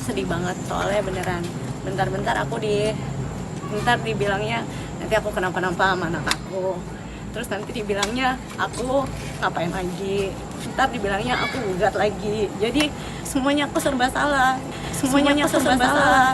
sedih banget soalnya beneran bentar-bentar bentar dibilangnya nanti aku kenapa-napa sama anak aku, terus nanti dibilangnya aku ngapain lagi, ntar dibilangnya aku gugat lagi, jadi semuanya aku serba salah, semuanya aku serba salah.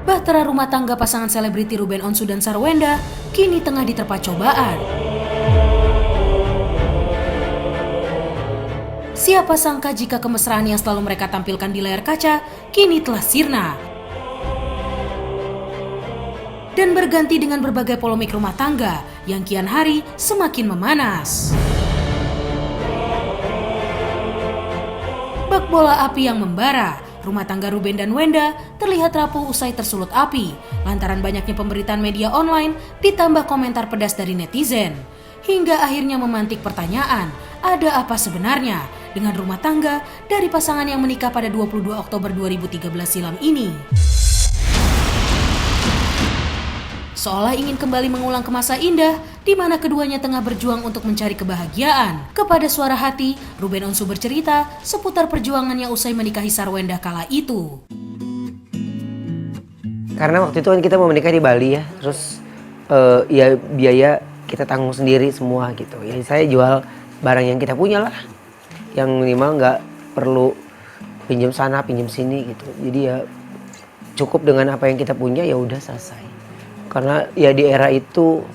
Bahtera rumah tangga pasangan selebriti Ruben Onsu dan Sarwenda kini tengah diterpa cobaan. Siapa sangka jika kemesraan yang selalu mereka tampilkan di layar kaca kini telah sirna dan berganti dengan berbagai polemik rumah tangga yang kian hari semakin memanas. Bak bola api yang membara, rumah tangga Ruben dan Wenda terlihat rapuh usai tersulut api lantaran banyaknya pemberitaan media online ditambah komentar pedas dari netizen. Hingga akhirnya memantik pertanyaan, ada apa sebenarnya dengan rumah tangga dari pasangan yang menikah pada 22 Oktober 2013 silam ini. Seolah ingin kembali mengulang ke masa indah di mana keduanya tengah berjuang untuk mencari kebahagiaan. Kepada Suara Hati, Ruben Onsu bercerita seputar perjuangannya usai menikahi Sarwenda kala itu. Karena waktu itu kan kita mau menikah di Bali ya, terus ya biaya kita tanggung sendiri semua gitu. Ya saya jual barang yang kita punya lah, yang minimal nggak perlu pinjam sana pinjam sini gitu. Jadi ya cukup dengan apa yang kita punya, ya udah selesai. Karena ya di era itu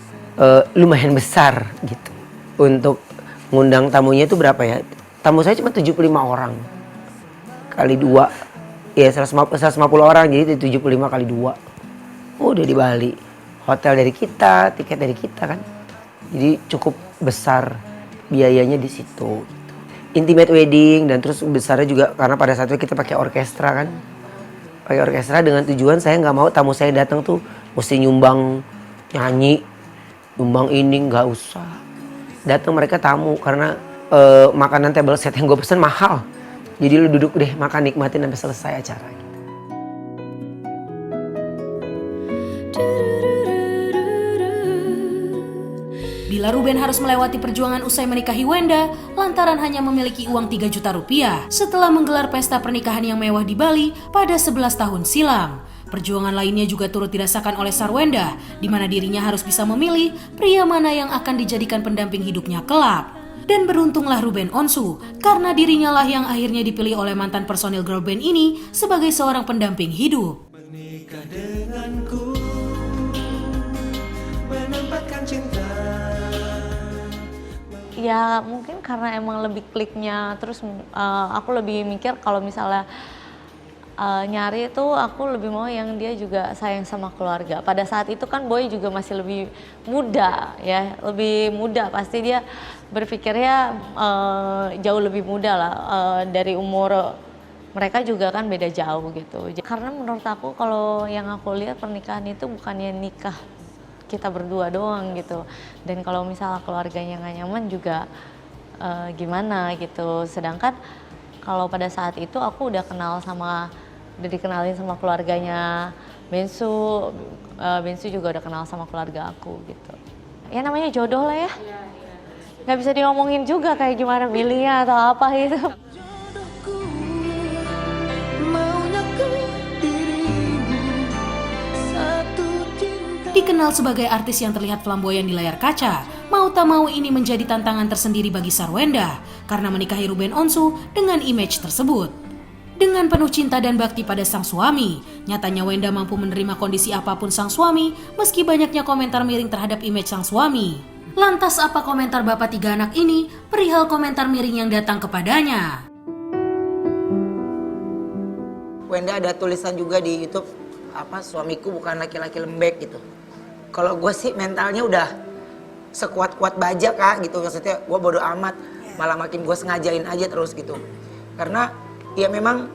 lumayan besar gitu. Untuk ngundang tamunya itu berapa ya? Tamu saya cuma 75 orang. Kali 2. Ya 150 orang, jadi 75 kali 2. Udah di Bali. Hotel dari kita, tiket dari kita kan. Jadi cukup besar biayanya di situ. Intimate wedding, dan terus besarnya juga karena pada saat itu kita pakai orkestra kan. Pakai orkestra dengan tujuan saya nggak mau tamu saya datang tuh mesti nyumbang nyanyi, nyumbang ini, nggak usah. Datang mereka tamu karena makanan table set yang gue pesen mahal. Jadi lu duduk deh makan, nikmatin sampai selesai acara. Bila Ruben harus melewati perjuangan usai menikahi Wenda lantaran hanya memiliki uang 3 juta rupiah setelah menggelar pesta pernikahan yang mewah di Bali pada 11 tahun silam. Perjuangan lainnya juga turut dirasakan oleh Sarwenda, di mana dirinya harus bisa memilih pria mana yang akan dijadikan pendamping hidupnya kelak. Dan beruntunglah Ruben Onsu, karena dirinya lah yang akhirnya dipilih oleh mantan personil girl band ini sebagai seorang pendamping hidup. Menikah denganku, menempatkan cinta. Ya mungkin karena emang lebih kliknya, terus aku lebih mikir kalau misalnya nyari itu aku lebih mau yang dia juga sayang sama keluarga. Pada saat itu kan Boy juga masih lebih muda ya, lebih muda, pasti dia berpikirnya jauh lebih muda lah dari umur mereka juga kan beda jauh gitu. Karena menurut aku kalau yang aku lihat pernikahan itu bukannya nikah kita berdua doang gitu. Dan kalau misalnya keluarganya nggak nyaman juga gimana gitu. Sedangkan kalau pada saat itu aku udah dikenalin sama keluarganya Bensu, Bensu juga udah kenal sama keluarga aku gitu. Ya namanya jodoh lah ya. Nggak bisa diomongin juga kayak gimana milihnya atau apa gitu. Dikenal sebagai artis yang terlihat flamboyan di layar kaca, mau tak mau ini menjadi tantangan tersendiri bagi Sarwenda karena menikahi Ruben Onsu dengan image tersebut. Dengan penuh cinta dan bakti pada sang suami, nyatanya Wenda mampu menerima kondisi apapun sang suami meski banyaknya komentar miring terhadap image sang suami. Lantas apa komentar bapak 3 anak ini perihal komentar miring yang datang kepadanya? Wenda ada tulisan juga di YouTube, suamiku bukan laki-laki lembek gitu. Kalau gue sih mentalnya udah sekuat-kuat baja kak gitu, maksudnya gue bodo amat, malah makin gue sengajain aja terus gitu. Karena ya memang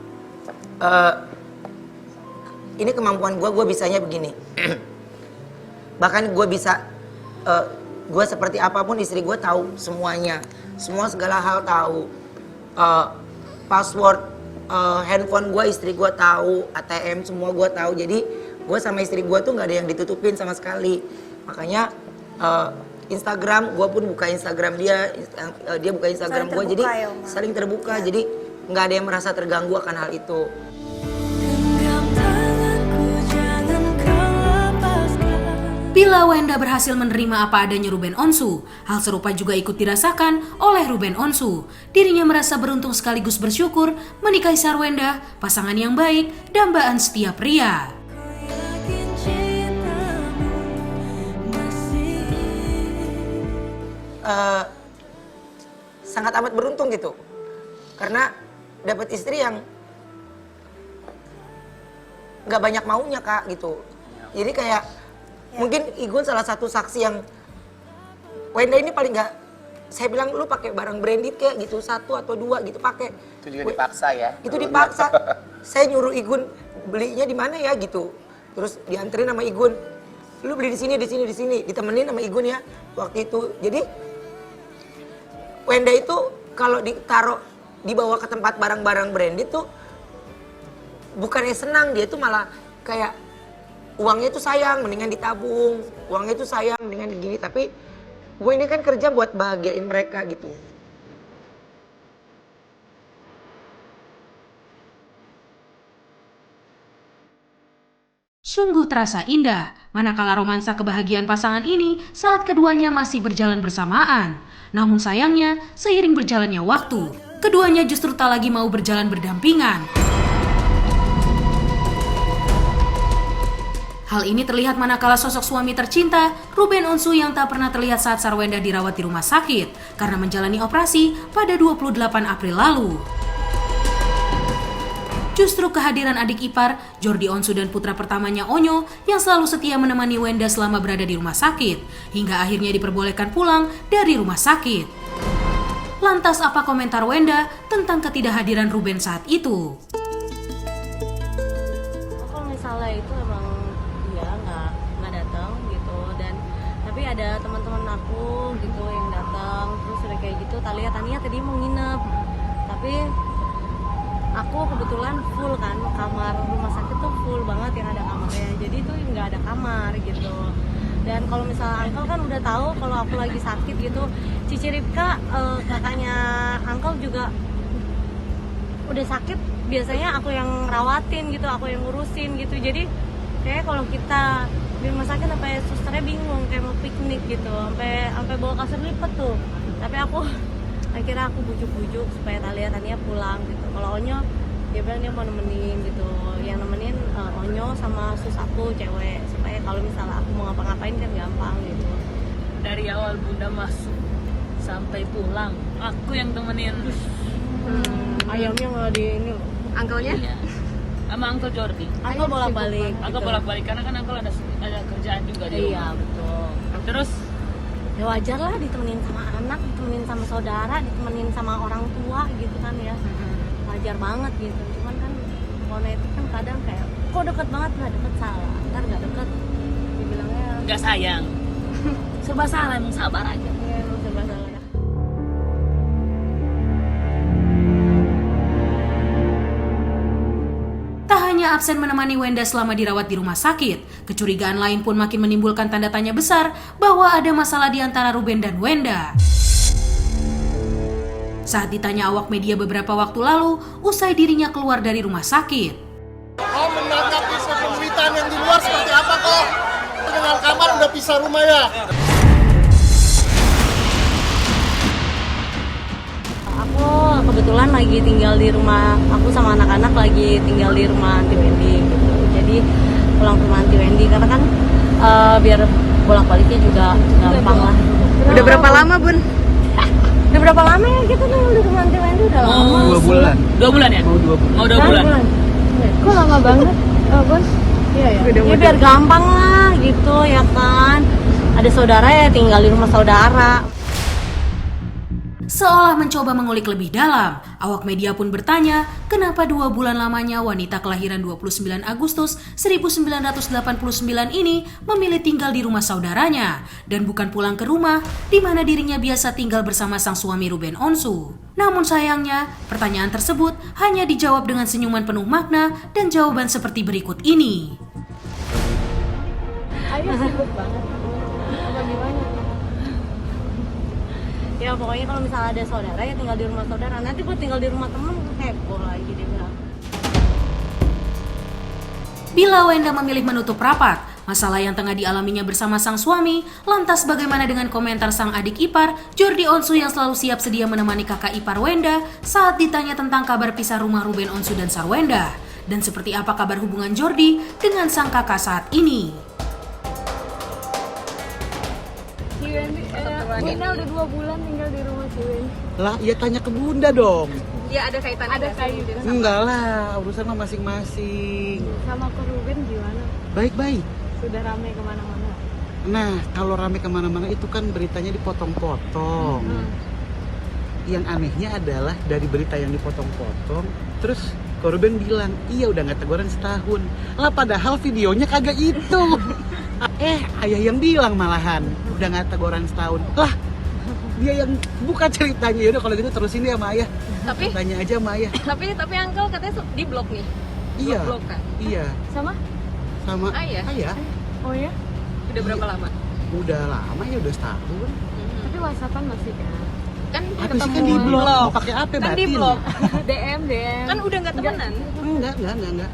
ini kemampuan gue bisanya begini. Bahkan gue bisa, gue seperti apapun istri gue tahu semuanya, segala hal tahu. Password handphone gue istri gue tahu, ATM semua gue tahu. Jadi gue sama istri gue tuh nggak ada yang ditutupin sama sekali. Makanya Instagram, gue pun buka Instagram dia, dia buka Instagram gue, jadi saling terbuka, jadi nggak ada yang merasa terganggu akan hal itu. Bila Wenda berhasil menerima apa adanya Ruben Onsu, hal serupa juga ikut dirasakan oleh Ruben Onsu. Dirinya merasa beruntung sekaligus bersyukur menikahi Sarwenda, pasangan yang baik, dambaan setiap pria. Sangat amat beruntung gitu, karena dapat istri yang nggak banyak maunya Kak gitu. Jadi kayak mungkin Igun salah satu saksi yang Wenda ini paling nggak, saya bilang lu pakai barang branded kayak gitu 1 atau 2 gitu pakai. Itu juga dipaksa ya? Itu dipaksa. Saya nyuruh Igun belinya di mana ya gitu. Terus dianterin sama Igun. Lu beli di sini, ditemenin sama Igun ya waktu itu. Jadi Wenda itu kalau ditaruh dibawa ke tempat barang-barang branded tuh bukannya senang, dia tuh malah kayak uangnya itu sayang, mendingan ditabung. Uangnya itu sayang, mendingan gini. Tapi gue ini kan kerja buat bahagiain mereka gitu. Sungguh terasa indah, manakala romansa kebahagiaan pasangan ini saat keduanya masih berjalan bersamaan. Namun sayangnya, seiring berjalannya waktu, keduanya justru tak lagi mau berjalan berdampingan. Hal ini terlihat manakala sosok suami tercinta, Ruben Onsu yang tak pernah terlihat saat Sarwenda dirawat di rumah sakit karena menjalani operasi pada 28 April lalu. Justru kehadiran adik ipar, Jordi Onsu dan putra pertamanya Onyo yang selalu setia menemani Wenda selama berada di rumah sakit, hingga akhirnya diperbolehkan pulang dari rumah sakit. Lantas apa komentar Wenda tentang ketidakhadiran Ruben saat itu? Kalau misalnya itu emang dia nggak datang gitu, dan tapi ada teman-teman aku gitu yang datang, terus udah kayak gitu Tania tadi mau nginep, tapi aku kebetulan full kan, kamar rumah sakit tuh full banget yang ada kamarnya, jadi tuh nggak ada kamar gitu. Dan kalau misalnya Uncle kan udah tahu kalau aku lagi sakit gitu, Cici Ripka kakaknya Uncle juga udah sakit, biasanya aku yang rawatin gitu, aku yang ngurusin gitu. Jadi kayak kalau kita di rumah sakit sampai susternya bingung kayak mau piknik gitu, sampai bawa kasur lipat tuh. Tapi akhirnya aku bujuk-bujuk supaya Tania pulang gitu. Kalau Onyo dia bilang dia mau nemenin gitu, yang nemenin Onyo sama sus aku cewek, supaya kalau misalnya aku mau ngapa-ngapain kan gampang gitu. Dari awal Bunda masuk sampai pulang aku yang temenin. Ayamnya nggak di ini loh. Angkelnya? Iya. Sama Uncle Jordi. Aku bolak-balik. Aku bolak-balik karena kan Uncle ada kerjaan juga di rumah. Iya betul. Terus Ya wajar lah ditemenin sama anak, ditemenin sama saudara, ditemenin sama orang tua gitu kan ya. Wajar banget gitu. Cuman kan kalau itu kan kadang kayak kok deket banget, nggak deket salah, ntar nggak deket dibilangnya nggak sayang. Serba salah, emang sabar aja. ya emang serba salah. Tak hanya absen menemani Wenda selama dirawat di rumah sakit, kecurigaan lain pun makin menimbulkan tanda tanya besar bahwa ada masalah di antara Ruben dan Wenda. Saat ditanya awak media beberapa waktu lalu, usai dirinya keluar dari rumah sakit. Kau menanggapi pemberitaan yang di luar seperti apa kok? Dengan kamar udah pisah rumah ya? Aku kebetulan lagi tinggal di rumah, aku sama anak-anak lagi tinggal di rumah Aunty Wendy gitu. Jadi pulang ke rumah Aunty Wendy karena kan biar bolak-baliknya juga gampang lah. Udah berapa lama, Bun? Udah berapa lama ya kita nih di rumah Aunty Wendy? Udah lama. 2 bulan. 2 bulan ya? Mau 2 bulan. Kok lama banget, Bun? Iya ya. Ya biar gampang lah gitu ya kan. Ada saudara ya tinggal di rumah saudara. Seolah mencoba mengulik lebih dalam, awak media pun bertanya kenapa 2 bulan lamanya wanita kelahiran 29 Agustus 1989 ini memilih tinggal di rumah saudaranya dan bukan pulang ke rumah di mana dirinya biasa tinggal bersama sang suami Ruben Onsu. Namun sayangnya, pertanyaan tersebut hanya dijawab dengan senyuman penuh makna dan jawaban seperti berikut ini. Ayo sibuk banget. Apa gimana? Ya pokoknya kalau misalnya ada saudara ya tinggal di rumah saudara. Nanti gue tinggal di rumah temen heboh lagi dia bilang. Bila Wenda memilih menutup rapat, masalah yang tengah dialaminya bersama sang suami, lantas bagaimana dengan komentar sang adik ipar, Jordi Onsu yang selalu siap sedia menemani kakak ipar Wenda saat ditanya tentang kabar pisah rumah Ruben Onsu dan Sarwenda? Dan seperti apa kabar hubungan Jordi dengan sang kakak saat ini? Si Wendy, Bunda udah 2 bulan tinggal di rumah si Wendy. Lah, ya tanya ke Bunda dong. Ya ada kaitannya. Ada kaitannya. Enggak lah, urusan mah masing-masing. Sama ke Ruben gimana? Baik-baik. Sudah ramai kemana-mana. Nah, kalau rame kemana-mana itu kan beritanya dipotong-potong. Yang anehnya adalah dari berita yang dipotong-potong, terus Korban bilang, iya udah nggak teguran setahun. Lah padahal videonya kagak itu. Ayah yang bilang malahan, udah nggak teguran setahun. Lah, dia yang buka ceritanya. Yaudah kalau gitu terusin deh sama ayah. Tapi Tanya aja sama ayah. tapi uncle katanya di blok nih. Iya, Blok kan? iya. Sama? Sama Ayah? Oh ya? Udah berapa lama? Udah lama ya, udah setahun. Tapi WhatsAppan masih kan? Kan Apa sih kan di blok? Mau pakai apa Kan di batin? blok. DM. Kan udah nggak temenan. Enggak.